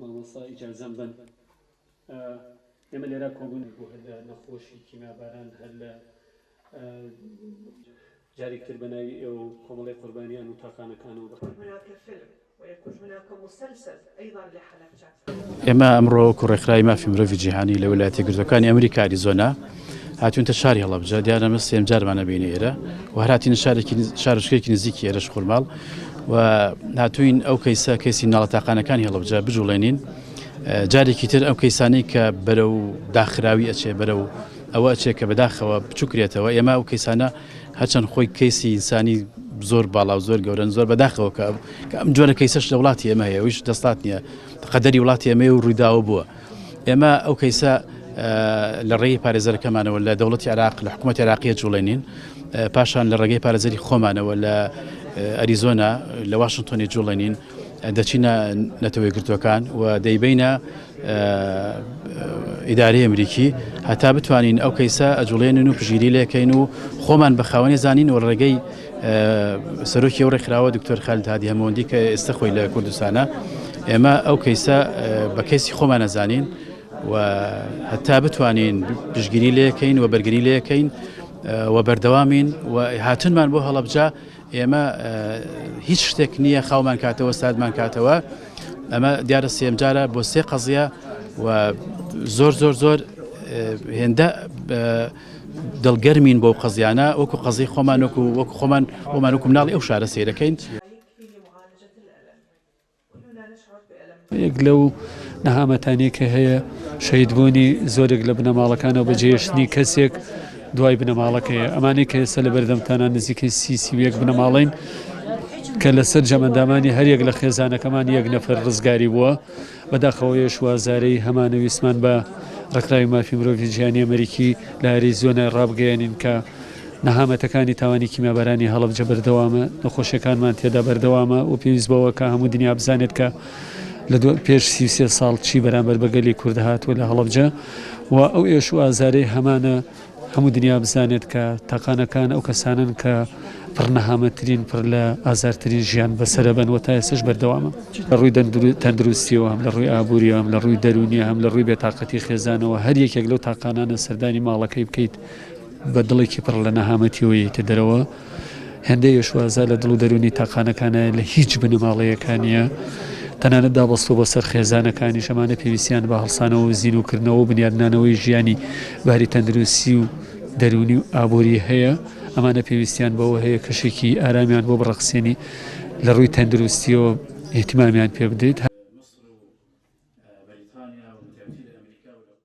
مامۆستا ئیجازەم بن ئێمە لێرە کۆبوون بۆ هەر نەخۆشی کیماباران هەر لە جارێکتر بەناوی ئێوە کۆمەڵی قوربانیان و تاقانەکانەوە ويكون هناك مسلسل أيضا لحلبجة. ئێمە ئەمڕۆ کوڕێکخراوی مافی مرۆڤی جیهانی لە ویلایەتە یەکگرتووەکانی ئەمریکا ئەریزۆنا هاتوونتە شاری هەڵەبجە دیارەمە سێم جارمانە بینە ئێرە و هەراتینە شارشکێکی نزیکی ئێرەش خوورماڵ و هاتوین ئەو کەیسی ناڵە تاقانەکانی هەڵەبجە بجوڵێنین جارێکی تر ئەو کەیسانەی کە بەرەو داخراوی ئەچێ بەرەو ئەوە ئەچێ کە بەداخەوە بچووکرێتەوە ئێمە ئەو کەیسانە هەرچەند خۆی کەیسی ئینسانی زۆر باڵا و زۆر گەورن زۆر بەداخەوە کە ئەم جۆرە کەیسەش لە وڵاتی ئێمە هەیە ئەویش دەستات نییە قەدەری وڵاتی ئێمە و ڕوویداوە بووە ئێمە ئەو کەیسە لە ڕێی پارێزەرەکەمانەوە لە دەوڵەتی عێراق لە حکوومەتی عێراقیە جوڵێنین پاشان لە ڕێگەی پارێزەری خۆمانەوە لە ئەریزۆنا لە واشنگتۆنی جوڵێنین دەچینە نەتەوە یەکگرتووەکان و دەیبینە ئیدارەی ئەمریکی هەتا بتوانین ئەو کەیسە ئەجوڵێنن و پژگیری لێکەین و خۆمان بە خاوەنی زانین و ڕێگەی سەرۆکی ئەو ڕێکخراوە دکتۆر خالد هادی هەمەوەندی کە ئێستا خۆی لە کوردستانە ئێمە ئەو کەیسە بە کەیسی خۆمان نەزانین و هەتا بتوانین پشگیری لێکەین و بەرگری لێکەین و بەردەوامین و هاتنمان بۆ هەڵەبجە ئێمە هیچ شتێک نییە خاومان کاتەوە سادمان کاتەوە ئەمە دیارە سێم جارە بۆ سێ قەزیە و زۆر هێندە دڵگەرمین بۆ قەزیانە وەکو قەزی خۆمان وەکو خۆمان وەکو مناڵی ئەو شارە سیرەکەین یەک لەو نەهامەتانی کە هەیە شەیدبوونی زۆرێک لە بنەماڵەکانەوە بەجێهێشتنی کەسێک دوای بنەماڵەکەیە ئەمانەی کە ئێستا لە بەردەمتانە نزیکەی سی1 بنەماڵین کە لەسەر جەمەندامانی هەریەک لە خێزانەکەمان یەک نەفەر ڕزگاری بووە بەداخەوەیە شوازارەی هەمانە ویسمان بە ڕێکخراوی مافی مرۆڤی جیهانی ئەمریکی لە ئەریزۆنا ڕابگەیاندین کە نەهامەتەکانی تاوانی کیمابارانی هەڵەبجە بەردەوامە نەخۆشیەکانمان تێدا بەردەوامە و پێویست بەوە کە هەموو دنیا بزانێت کە لە پێش 33 ساڵ چی بەرامبەر بەگەلی کورد هاتووە لە هەڵەبجە و ئەو ئێش و ئازارەی هەمانە هەموو دنیا بزانێت کە تاقانەکان ئەو کەسانن کە پڕ نەهامەترین پڕ لە ئازارترین ژیان بەسەرە بن و تا ئێستش بەردەوامە لە ڕووی تەندروستیەوە هەم لە ڕووی ئابووریەوە هەم لە ڕووی دەرونیە هەم لە ڕووی بێتاقەتی خێزانەوە هەر یەکێک لەو تاقانانە سەردانی ماڵەکەی بکەیت بە دڵێکی پڕ لە نەهامەتیەوەیەتە دەرەوە هەندێک ئێشوازە لە دڵ و دەرونی تاقانەکانە لە هیچ بنەماڵەیەکانیە تەنانەت دابەستۆ بۆ سەر خێزانەکانی شەمانە پێویستیان بە هەڵسانەوە و زیینوکردنەوە و بنیادنانەوەی ژیانی باری تەندروستی و دەرونی و ئابووری هەیە ئەمانە پێویستیان بەوە هەیە کەشێکی ئارامیان بۆ بڕەخسێنی لە ڕووی تەندروستیەوە احتیمامیان پێ بدەیت